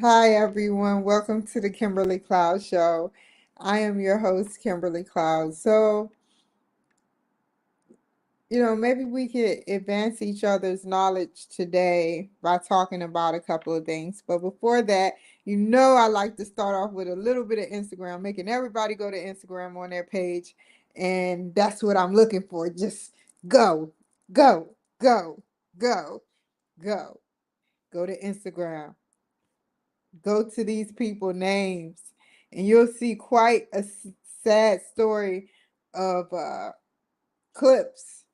Hi, everyone. Welcome to the Kimberly Cloud Show. I am your host, Kimberly Cloud. Maybe we could advance each other's knowledge today by talking about a couple of things. But before that, I like to start off with a little bit of Instagram, making everybody go to Instagram on their page. And that's what I'm looking for. Just go, go, go, go, go. Go to Instagram. Go to these people names and you'll see quite a sad story of clips.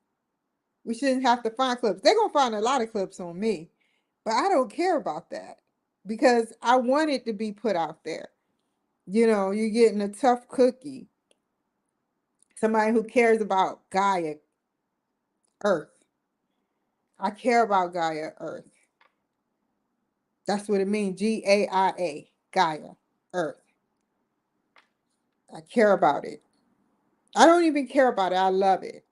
We shouldn't have to find clips. They're going to find a lot of clips on me, but I don't care about that because I want it to be put out there. You're getting a tough cookie, somebody who cares about Gaia Earth. I care about Gaia Earth. That's what it means, Gaia, Gaia Earth. I care about it. I don't even care about it. I love it.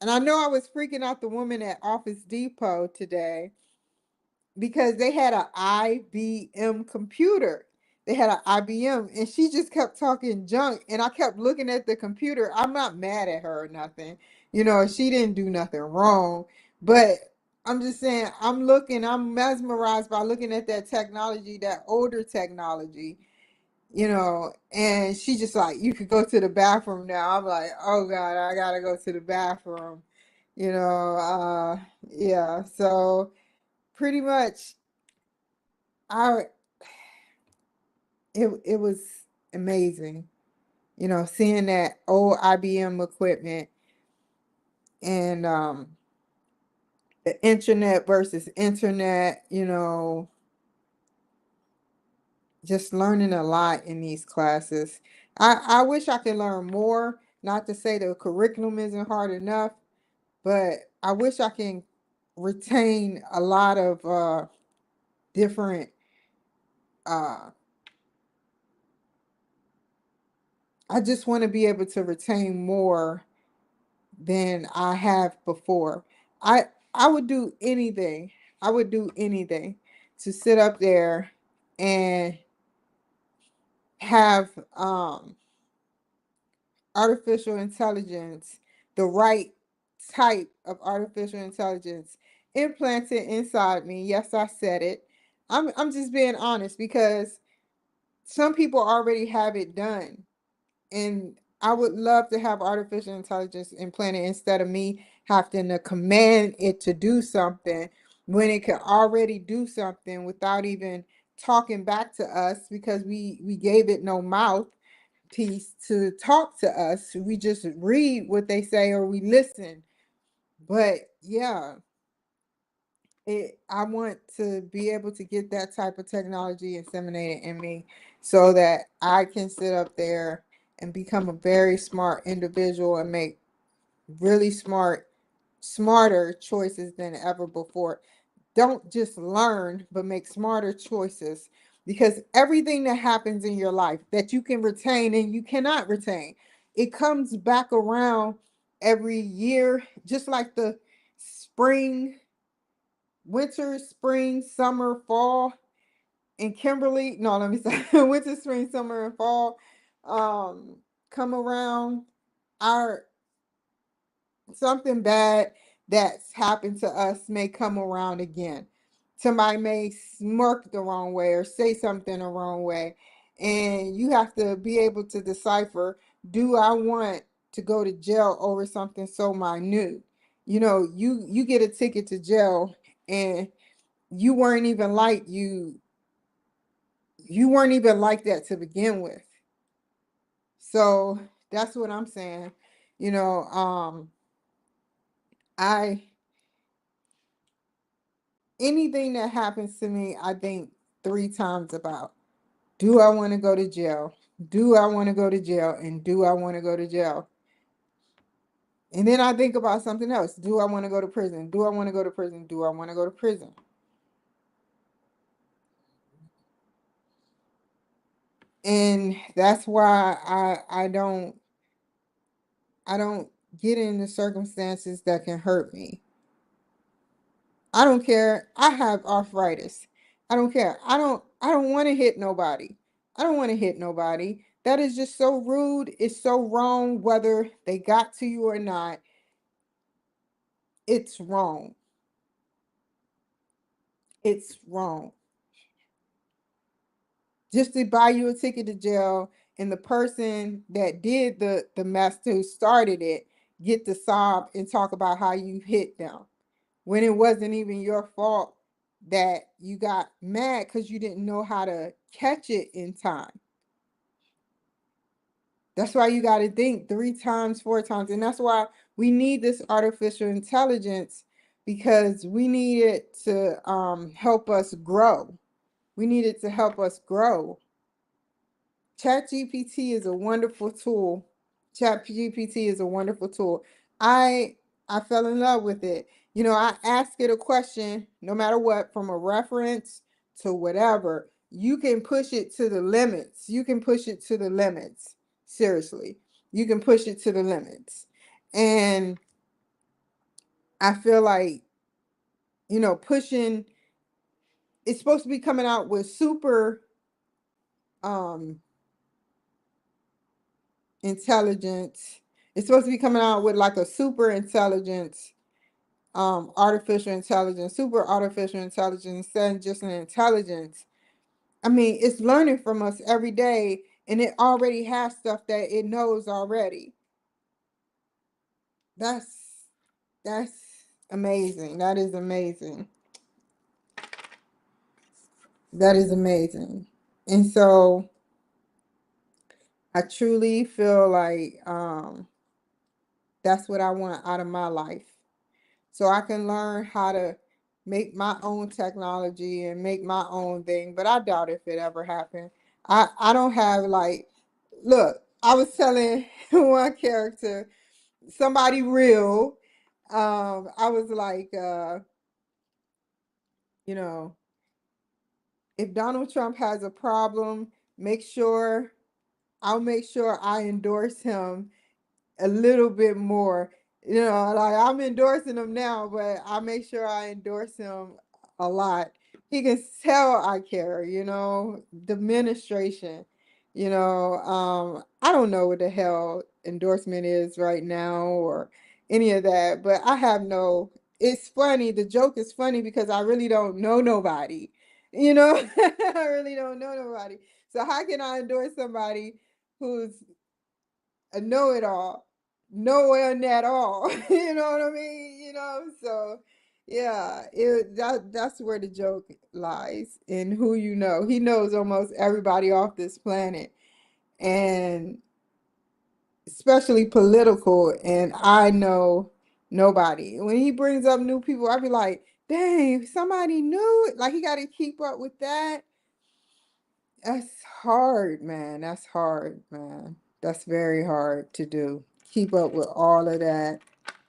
And I know I was freaking out the woman at Office Depot today because they had an IBM computer. They had an IBM and she just kept talking junk. And I kept looking at the computer. I'm not mad at her or nothing. She didn't do nothing wrong. But I'm just saying, I'm mesmerized by looking at that technology, that older technology. And she just like, you could go to the bathroom now. I'm like, oh God, I gotta go to the bathroom. You know, uh, yeah. So pretty much, I it was amazing. Seeing that old IBM equipment and the internet versus internet. Just learning a lot in these classes. I wish I could learn more. Not to say the curriculum isn't hard enough, but I wish I can retain a lot of different. Uh, I just want to be able to retain more than I have before. I I would do anything. I would do anything to sit up there and have artificial intelligence, the right type of artificial intelligence implanted inside me. Yes, I said it. I'm just being honest because some people already have it done. And I would love to have artificial intelligence implanted instead of me having to command it to do something when it can already do something without even talking back to us because we gave it no mouth piece to talk to us. We just read what they say or we listen. But yeah, I want to be able to get that type of technology inseminated in me so that I can sit up there and become a very smart individual and make really smarter choices than ever before. Don't just learn, but make smarter choices because everything that happens in your life that you can retain and you cannot retain, it comes back around every year, just like the spring, winter, spring, summer, fall. And Kimberly, no, let me say winter, spring, summer, and fall um come around. Our something bad that's happened to us may come around again. Somebody may smirk the wrong way or say something the wrong way. And you have to be able to decipher, do I want to go to jail over something so minute? You get a ticket to jail and you weren't even like you weren't even like that to begin with. So that's what I'm saying. You know, I anything that happens to me, I think three times about. Do I want to go to jail? Do I want to go to jail? And do I want to go to jail? And then I think about something else. Do I want to go to prison? Do I want to go to prison? Do I want to go to prison? And that's why I don't get into circumstances that can hurt me. I don't care. I have arthritis. I don't care. I don't want to hit nobody. I don't want to hit nobody. That is just so rude. It's so wrong, whether they got to you or not. It's wrong. It's wrong. Just to buy you a ticket to jail, and the person that did the mess, who started it, get to sob and talk about how you hit them when it wasn't even your fault, that you got mad because you didn't know how to catch it in time. That's why you got to think 3 times, 4 times. And that's why we need this artificial intelligence, because we need it to help us grow. We need it to help us grow. ChatGPT is a wonderful tool. ChatGPT is a wonderful tool. I I fell in love with it. I ask it a question, no matter what, from a reference to whatever. You can push it to the limits. You can push it to the limits. Seriously. You can push it to the limits. And I feel like, pushing, it's supposed to be coming out with super um intelligence. It's supposed to be coming out with like a super intelligence, super artificial intelligence, instead of just an intelligence. I mean, it's learning from us every day, and it already has stuff that it knows already. That's that's amazing. That is amazing. That is amazing. And so I truly feel like that's what I want out of my life. So I can learn how to make my own technology and make my own thing. But I doubt if it ever happened. I don't have like, look, I was telling one character, somebody real. I was like, you know, if Donald Trump has a problem, make sure I'll make sure I endorse him a little bit more. Like, I'm endorsing him now, but I make sure I endorse him a lot. He can tell I care, the administration. I don't know what the hell endorsement is right now or any of that, but I have no, it's funny. The joke is funny because I really don't know nobody. I really don't know nobody. So how can I endorse somebody who's a know-it-all, no one at all? You know what I mean? So yeah, that's where the joke lies, in who you know. He knows almost everybody off this planet, and especially political, and I know nobody. When he brings up new people, I be like, dang, somebody new. Like, he got to keep up with that. That's hard, man. That's hard, man. That's very hard to do. Keep up with all of that.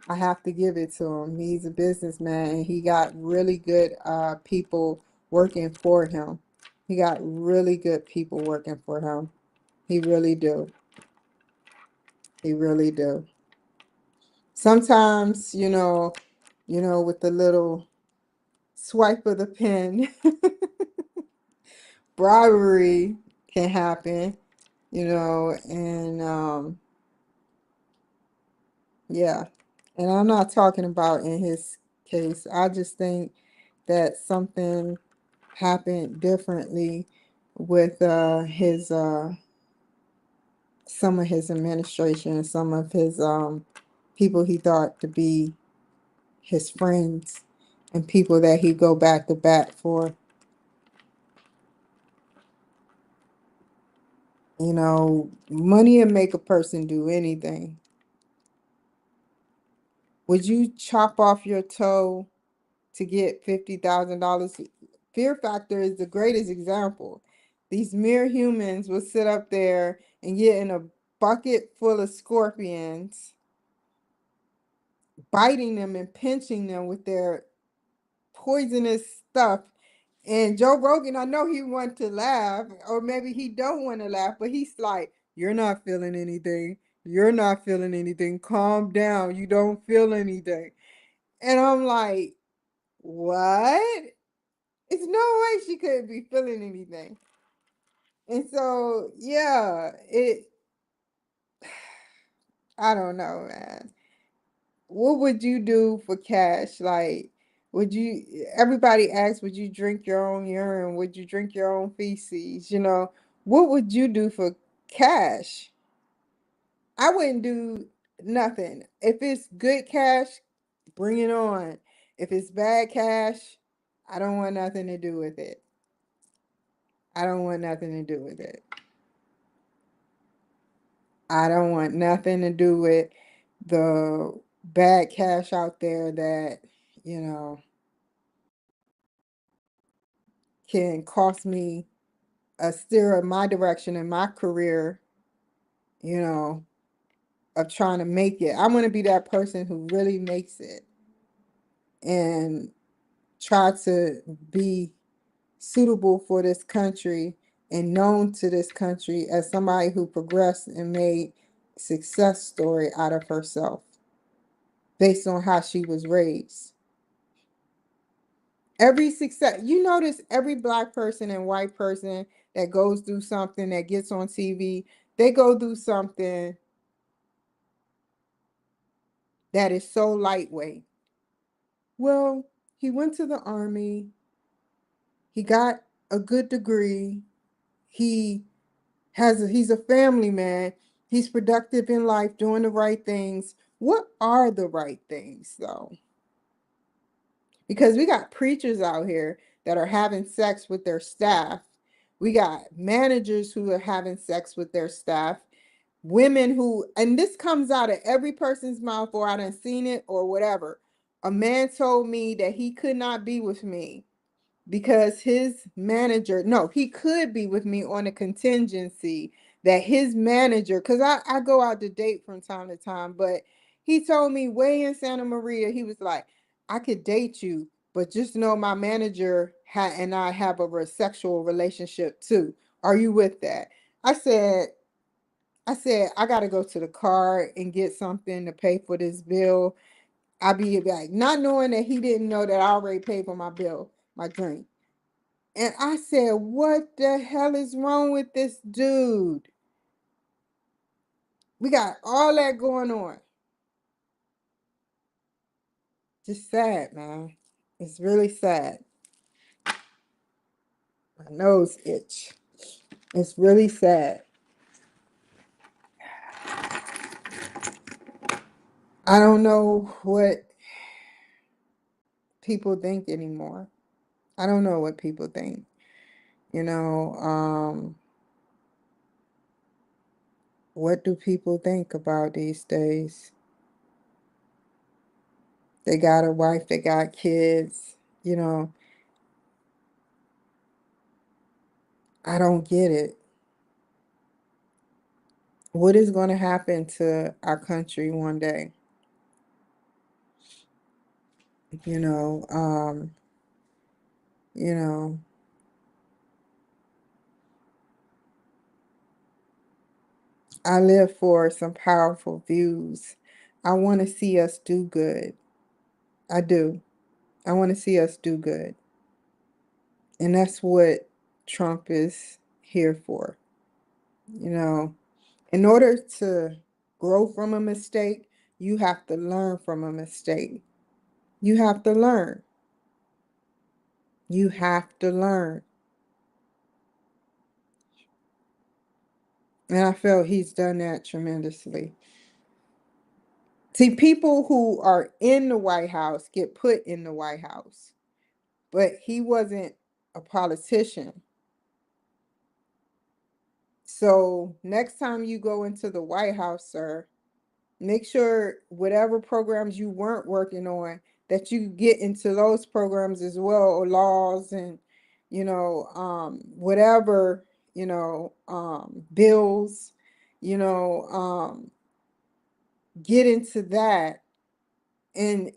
I have to give it to him. He's a businessman, and he got really good people working for him. He got really good people working for him. He really do. He really do. Sometimes, with the little swipe of the pen, bribery can happen, and yeah. And I'm not talking about in his case. I just think that something happened differently with his some of his administration, some of his people he thought to be his friends, and people that he go back to bat for. Money will make a person do anything. Would you chop off your toe to get $50,000? Fear Factor is the greatest example. These mere humans will sit up there and get in a bucket full of scorpions, biting them and pinching them with their poisonous stuff. And Joe Rogan, I know he want to laugh, or maybe he don't want to laugh, but he's like, "You're not feeling anything. You're not feeling anything. Calm down. You don't feel anything." And I'm like, "What?" It's no way she couldn't be feeling anything. And so, yeah, I don't know, man. What would you do for cash? Like, everybody asks, would you drink your own urine? Would you drink your own feces? What would you do for cash? I wouldn't do nothing. If it's good cash, bring it on. If it's bad cash, I don't want nothing to do with it. I don't want nothing to do with it. I don't want nothing to do with the bad cash out there that, you know, can cost me a steer of my direction in my career, you know, of trying to make it. I want to be that person who really makes it and try to be suitable for this country and known to this country as somebody who progressed and made success story out of herself based on how she was raised. Every success, you notice every black person and white person that goes through something that gets on TV, they go through something that is so lightweight. Well, he went to the army, he got a good degree, he he's a family man, he's productive in life, doing the right things. What are the right things though? Because we got preachers out here that are having sex with their staff. We got managers who are having sex with their staff. Women who, and this comes out of every person's mouth, or I done seen it or whatever. A man told me that he could not be with me because his manager, no, he could be with me on a contingency that his manager, because I go out to date from time to time, but he told me way in Santa Maria, he was like, I could date you, but just know my manager and I have a sexual relationship too. Are you with that? I said, I gotta go to the car and get something to pay for this bill. I be like, not knowing that he didn't know that I already paid for my bill, my drink. And I said, what the hell is wrong with this dude? We got all that going on. Just sad, man. It's really sad. My nose itch. It's really sad. I don't know what people think anymore. I don't know what people think. You know, what do people think about these days? They got a wife, they got kids, I don't get it. What is going to happen to our country one day? You know, um, you know, I live for some powerful views. I want to see us do good. I do. I want to see us do good. And that's what Trump is here for. You know, in order to grow from a mistake, you have to learn from a mistake. You have to learn. You have to learn. And I felt he's done that tremendously. See, people who are in the White House get put in the White House, but he wasn't a politician. So next time you go into the White House, sir, make sure whatever programs you weren't working on, that you get into those programs as well, or laws and, whatever, bills, you know, get into that and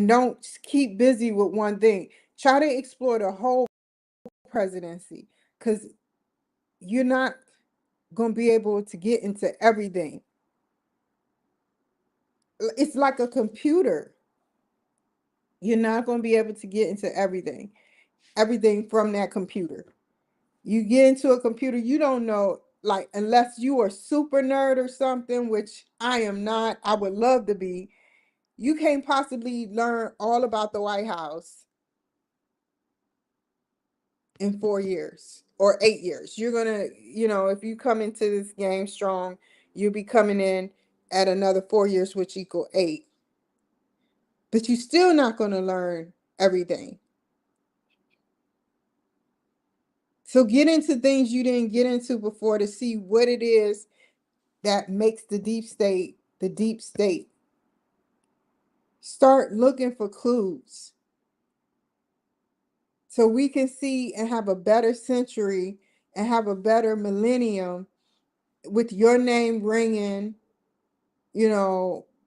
don't keep busy with one thing. Try to explore the whole presidency because you're not going to be able to get into everything. It's like a computer. You're not going to be able to get into everything. everything from that computer. You get into a computer, you don't know, like, unless you are super nerd or something, which I am not, I would love to be, you can't possibly learn all about the White House in 4 years or 8 years. You're gonna, if you come into this game strong, you'll be coming in at another 4 years, which equal 8. But you're still not gonna learn everything. So get into things you didn't get into before to see what it is that makes the deep state the deep state. Start looking for clues so we can see and have a better century and have a better millennium with your name ringing,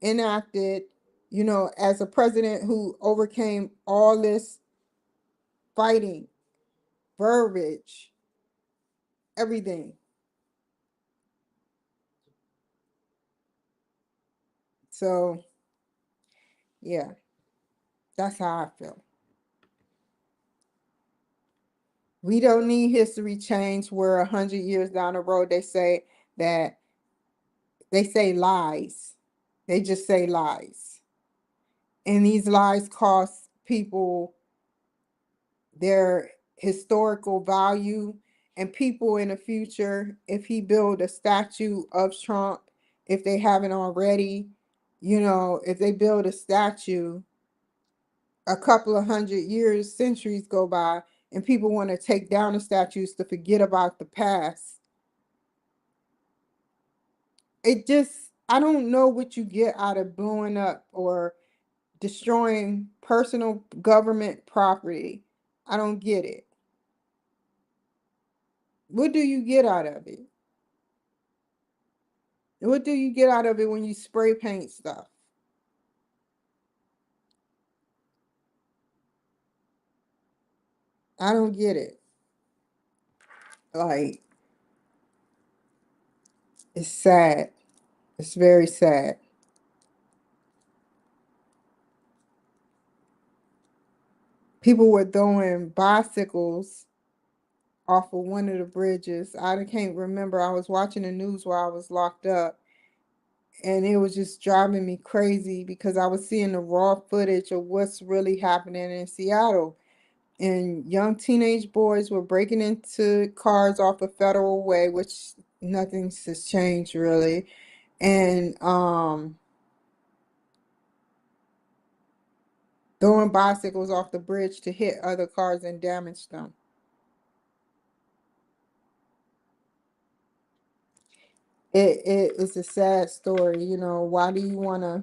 enacted, as a president who overcame all this fighting, verbiage, everything. So, yeah, that's how I feel. We don't need history change where 100 years down the road that they say lies. They just say lies. And these lies cost people their historical value, and people in the future, if he build a statue of Trump, if they haven't already, if they build a statue, a couple of 100 years, centuries go by, and people want to take down the statues to forget about the past. I don't know what you get out of blowing up or destroying personal government property. I don't get it. What do you get out of it? What do you get out of it when you spray paint stuff? I don't get it. Like, it's sad. It's very sad. People were throwing bicycles off of one of the bridges. I can't remember. I was watching the news while I was locked up, and it was just driving me crazy because I was seeing the raw footage of what's really happening in Seattle. And young teenage boys were breaking into cars off of Federal Way, which nothing has changed really, and throwing bicycles off the bridge to hit other cars and damage them. It is a sad story. Why do you want to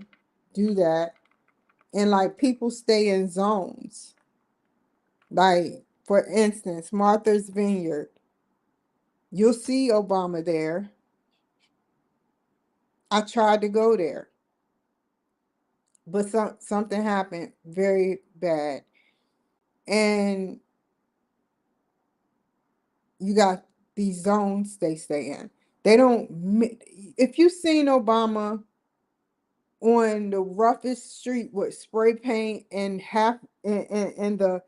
do that? And like, people stay in zones. Like, for instance, Martha's Vineyard. You'll see Obama there. I tried to go there, but something happened very bad. And you got these zones they stay in. They don't. If you seen Obama on the roughest street with spray paint and half and the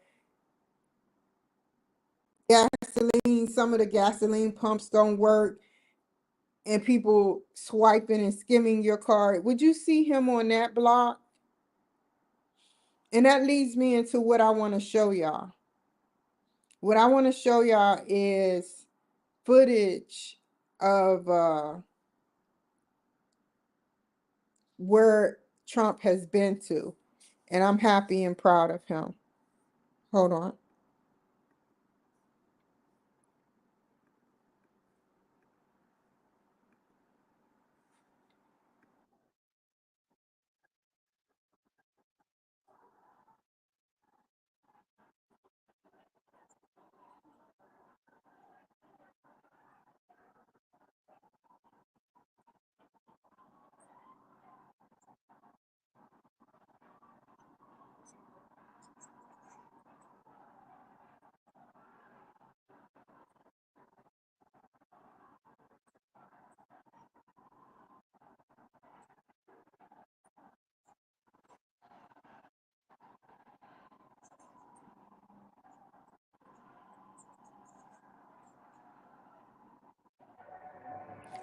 gasoline, some of the gasoline pumps don't work, and people swiping and skimming your card, would you see him on that block? And that leads me into what I want to show y'all. What I want to show y'all is footage of where Trump has been to. And I'm happy and proud of him. Hold on.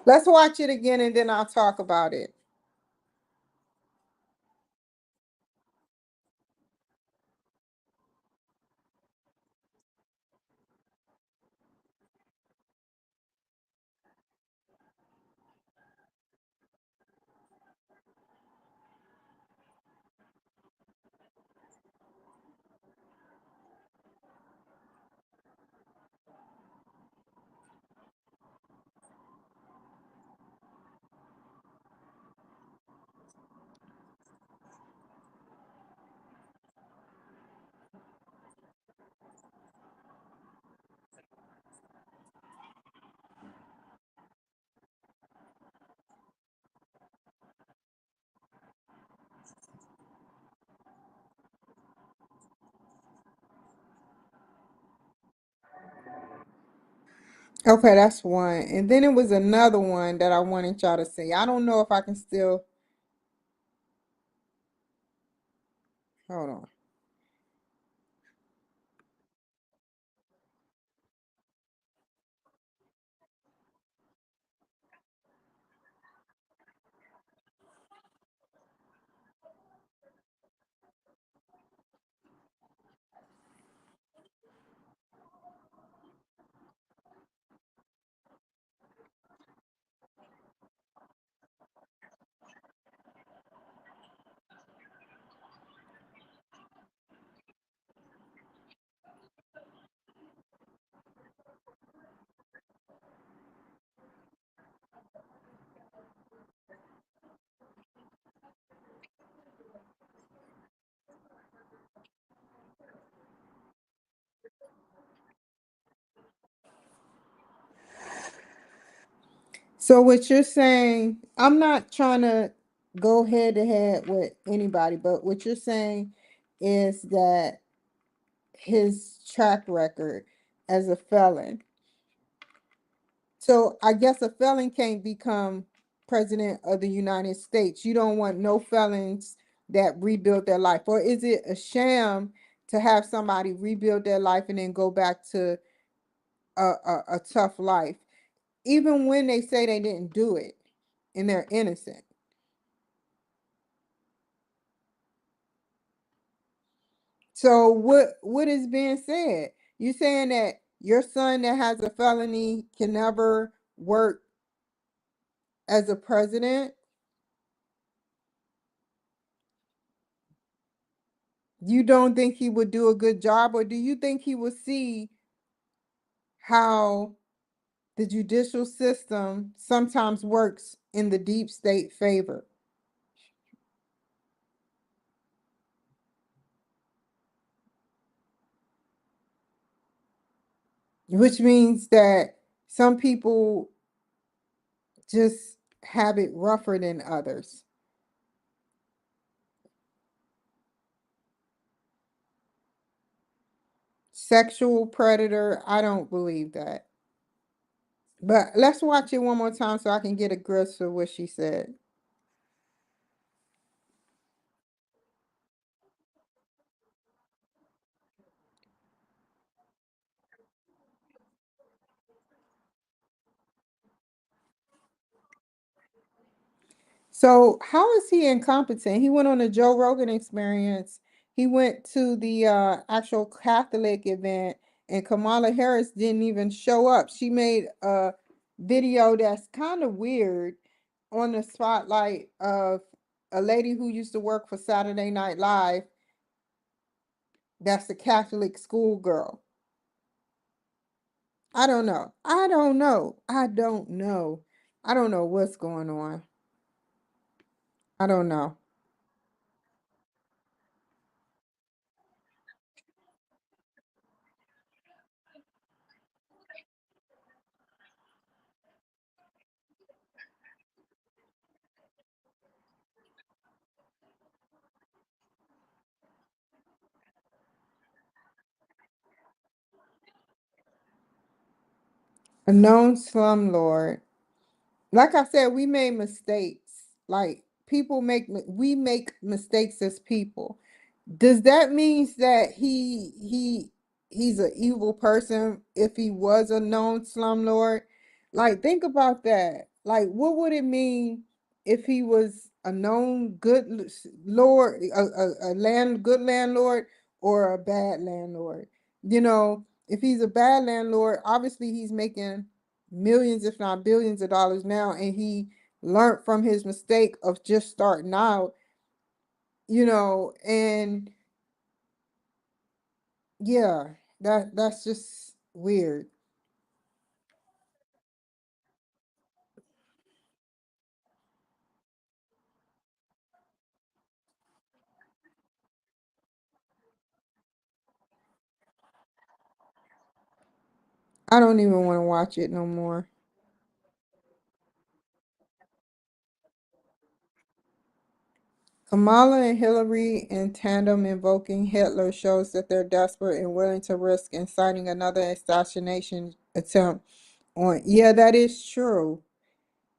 Let's watch it again and then I'll talk about it. Okay, that's one. And then it was another one that I wanted y'all to see. I don't know if I can still hold on. So what you're saying, I'm not trying to go head to head with anybody, but what you're saying is that his track record as a felon. So I guess a felon can't become president of the United States. You don't want no felons that rebuild their life. Or is it a sham to have somebody rebuild their life and then go back to a tough life, even when they say they didn't do it and they're innocent? So what is being said? You saying that your son that has a felony can never work as a president? You don't think he would do a good job, or do you think he would see how the judicial system sometimes works in the deep state favor? Which means that some people just have it rougher than others. Sexual predator, I don't believe that. But let's watch it one more time so I can get a grasp of what she said. So how is he incompetent? He went on a Joe Rogan experience. He went to the actual Catholic event, and Kamala Harris didn't even show up. She made a video that's kind of weird on the spotlight of a lady who used to work for Saturday Night Live. That's a Catholic schoolgirl. I don't know. I don't know. I don't know. I don't know what's going on. I don't know. A known slumlord. Like I said, we made mistakes. Like people we make mistakes as people. Does that means that he's an evil person if he was a known slumlord? Like think about that. Like, what would it mean if he was a known good lord, good landlord, or a bad landlord? You know, if he's a bad landlord, obviously he's making millions, if not billions of dollars now, and he learned from his mistake of just starting out, and yeah, that's just weird. I don't even want to watch it no more. Kamala and Hillary in tandem invoking Hitler shows that they're desperate and willing to risk inciting another assassination attempt on. Yeah, that is true.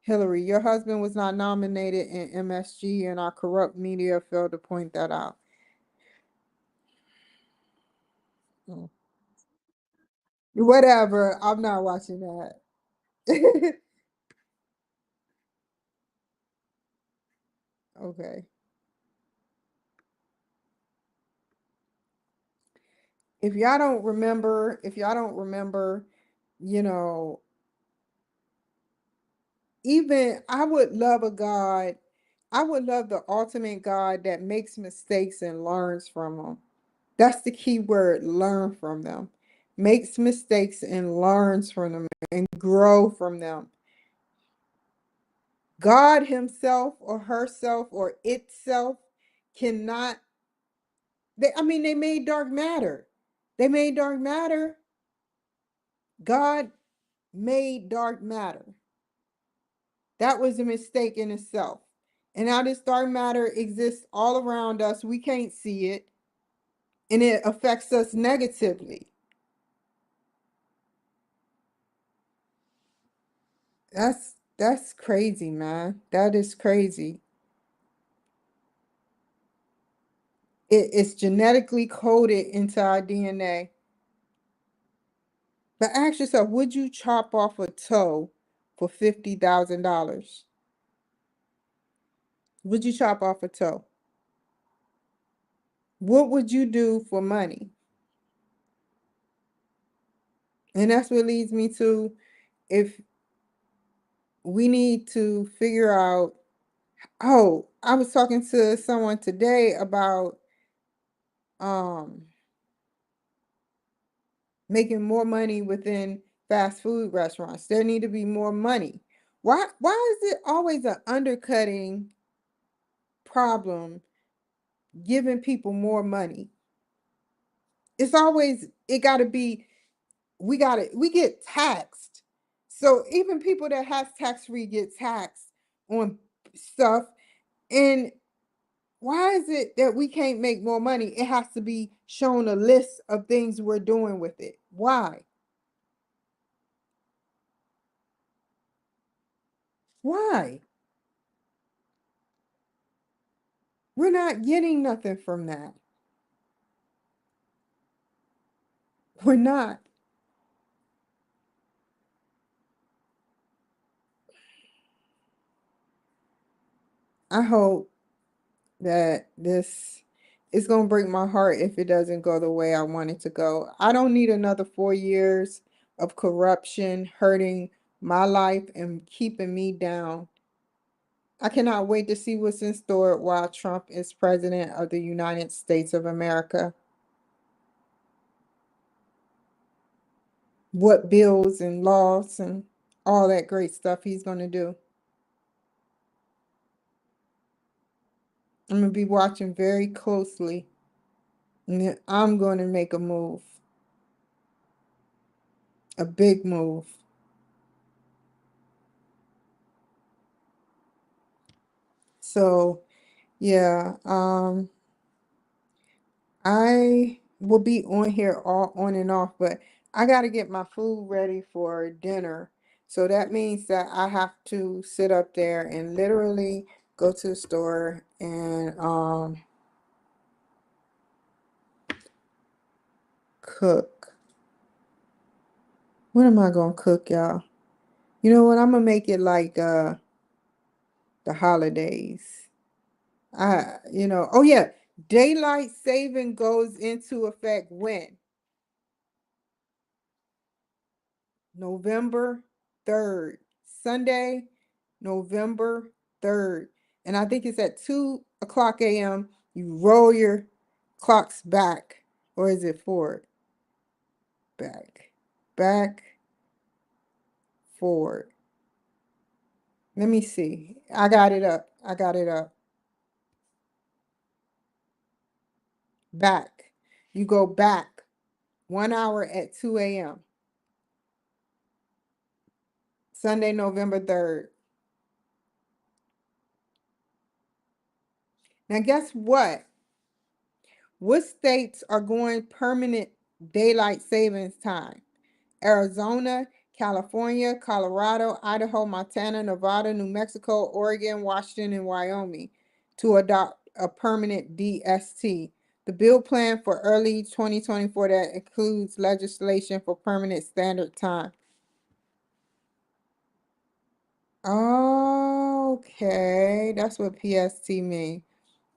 Hillary, your husband was not nominated in MSG, and our corrupt media failed to point that out. Mm. Whatever. I'm not watching that. Okay. If y'all don't remember, you know, even I would love a God. I would love the ultimate God that makes mistakes and learns from them. That's the key word, learn from them. Makes mistakes and learns from them and grow from them. God himself or herself or itself cannot, they made dark matter. They made dark matter. God made dark matter. That was a mistake in itself. And now this dark matter exists all around us. We can't see it, and it affects us negatively. That's crazy, man. That is crazy. It's genetically coded into our DNA. But ask yourself, would you chop off a toe for $50,000? Would you chop off a toe? What would you do for money? And that's what leads me to, if we need to figure out. Oh, I was talking to someone today about um making more money within fast food restaurants. There need to be more money. Why is it always an undercutting problem giving people more money? It's always, it got to be, we get taxed. So even people that have tax free get taxed on stuff. And why is it that we can't make more money? It has to be shown a list of things we're doing with it. Why? Why? We're not getting nothing from that. We're not. I hope that this is going to break my heart if it doesn't go the way I want it to go. I don't need another 4 years of corruption hurting my life and keeping me down. I cannot wait to see what's in store while Trump is president of the United States of America. What bills and laws and all that great stuff he's going to do. I'm going to be watching very closely, and then I'm going to make a move, a big move. So, yeah, I will be on here all on and off, but I got to get my food ready for dinner. So that means that I have to sit up there and literally go to the store and cook. What am I going to cook, y'all? You know what? I'm gonna make it like the holidays. Oh yeah, daylight saving goes into effect when? November 3rd. Sunday, November 3rd. And I think it's at 2 o'clock a.m. You roll your clocks back. Or is it forward? Back. Back, forward. Let me see. I got it up. I got it up. Back. You go back 1 hour at 2 a.m. Sunday, November 3rd. Now, guess what? What states are going permanent daylight savings time? Arizona, California, Colorado, Idaho, Montana, Nevada, New Mexico, Oregon, Washington, and Wyoming to adopt a permanent DST. The bill plan for early 2024 that includes legislation for permanent standard time. Okay, that's what PST means.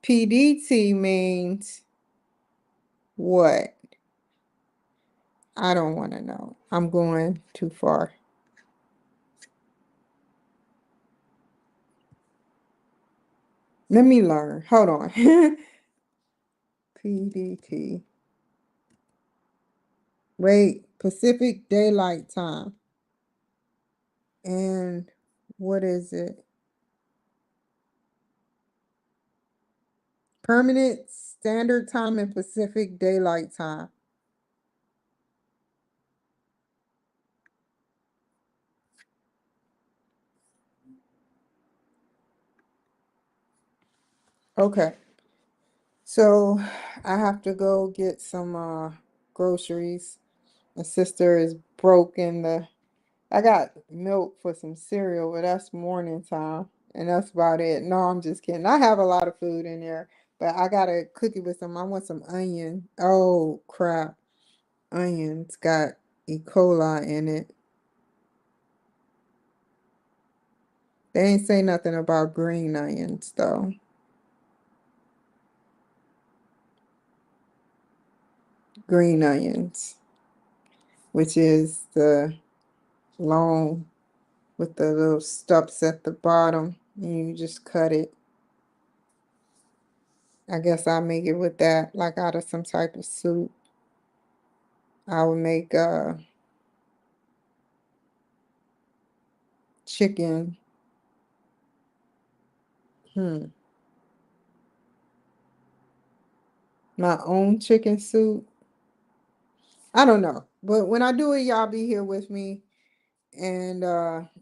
PDT means what? I don't want to know. I'm going too far. Let me learn. Hold on. PDT. Wait, Pacific Daylight Time. And what is it? Permanent Standard Time and Pacific Daylight Time. Okay. So I have to go get some groceries. My sister is broke in the I got milk for some cereal, but that's morning time. And that's about it. No, I'm just kidding. I have a lot of food in there, but I gotta cook it with I want some onion. Oh crap. Onions got E. coli in it. They ain't say nothing about green onions though. Green onions, which is the long with the little stubs at the bottom. And you just cut it. I guess I'll make it with that, like out of some type of soup. I would make chicken. Hmm. My own chicken soup. I don't know. But when I do it, y'all be here with me. And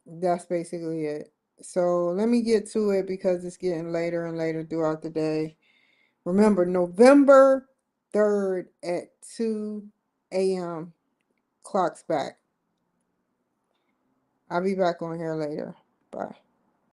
that's basically it. So let me get to it because it's getting later and later throughout the day. Remember, November 3rd at 2 a.m. Clock's back. I'll be back on here later. Bye.